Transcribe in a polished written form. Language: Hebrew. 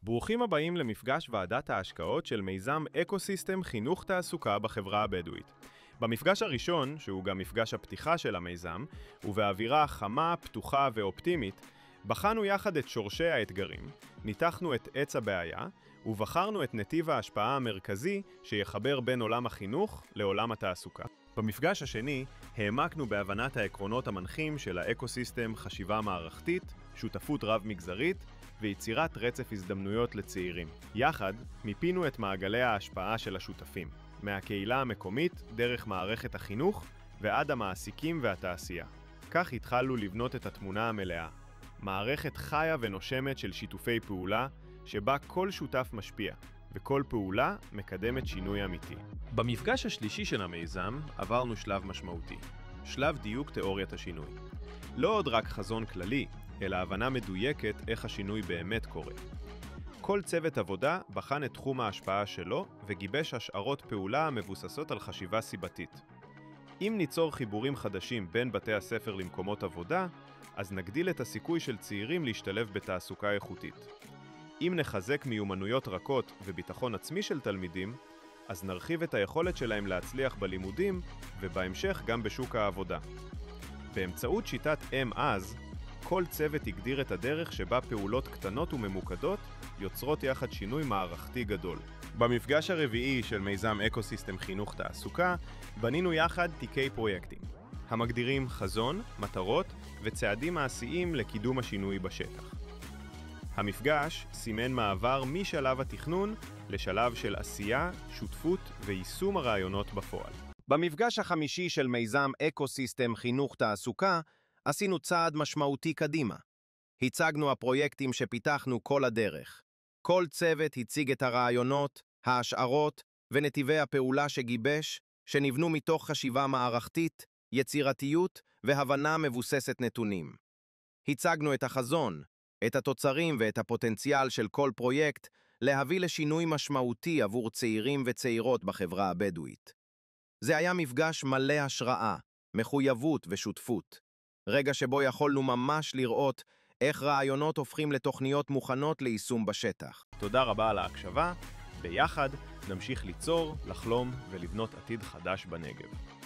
ברוכים הבאים למפגש ועדת ההשקעות של מיזם אקוסיסטם חינוך תעסוקה בחברה הבדואית. במפגש הראשון, שהוא גם מפגש הפתיחה של המיזם, ובאווירה חמה, פתוחה ואופטימית, בחנו יחד את שורשי האתגרים, ניתחנו את עץ הבעיה, ובחרנו את נתיב ההשפעה המרכזי שיחבר בין עולם החינוך לעולם התעסוקה. במפגש השני, העמקנו בהבנת העקרונות המנחים של האקוסיסטם חשיבה מערכתית, שותפות רב-מגזרית, ויצירת רצף הזדמנויות לצעירים. יחד, מיפינו את מעגלי ההשפעה של השותפים, מהקהילה המקומית דרך מערכת החינוך ועד המעסיקים והתעשייה. כך התחלנו לבנות את התמונה המלאה. מערכת חיה ונושמת של שיתופי פעולה, שבה כל שותף משפיע, וכל פעולה מקדמת שינוי אמיתי. במפגש השלישי של המיזם עברנו שלב משמעותי, שלב דיוק תיאוריית השינוי. לא עוד רק חזון כללי, אלא הבנה מדויקת איך השינוי באמת קורה. כל צוות עבודה בחן את תחום ההשפעה שלו וגיבש השערות פעולה המבוססות על חשיבה סיבתית. אם ניצור חיבורים חדשים בין בתי הספר למקומות עבודה, אז נגדיל את הסיכוי של צעירים להשתלב בתעסוקה איכותית. אם נחזק מיומנויות רכות וביטחון עצמי של תלמידים, אז נרחיב את היכולת שלהם להצליח בלימודים ובהמשך גם בשוק העבודה. באמצעות שיטת אז, כל צוות הגדיר את הדרך שבה פעולות קטנות וממוקדות יוצרות יחד שינוי מערכתי גדול. במפגש הרביעי של מיזם אקוסיסטם חינוך תעסוקה, בנינו יחד תיקי פרויקטים, המגדירים חזון, מטרות וצעדים מעשיים לקידום השינוי בשטח. המפגש סימן מעבר משלב התכנון לשלב של עשייה, שותפות ויישום הרעיונות בפועל. במפגש החמישי של מיזם אקוסיסטם חינוך תעסוקה, עשינו צעד משמעותי קדימה. הצגנו הפרויקטים שפיתחנו כל הדרך. כל צוות הציג את הרעיונות, ההשערות ונתיבי הפעולה שגיבש, שנבנו מתוך חשיבה מערכתית, יצירתיות והבנה מבוססת נתונים. הצגנו את החזון, את התוצרים ואת הפוטנציאל של כל פרויקט להביא לשינוי משמעותי עבור צעירים וצעירות בחברה הבדואית. זה היה מפגש מלא השראה, מחויבות ושותפות. רגע שבו יכולנו ממש לראות איך רעיונות הופכים לתוכניות מוכנות ליישום בשטח. תודה רבה על ההקשבה. ביחד נמשיך ליצור, לחלום ולבנות עתיד חדש בנגב.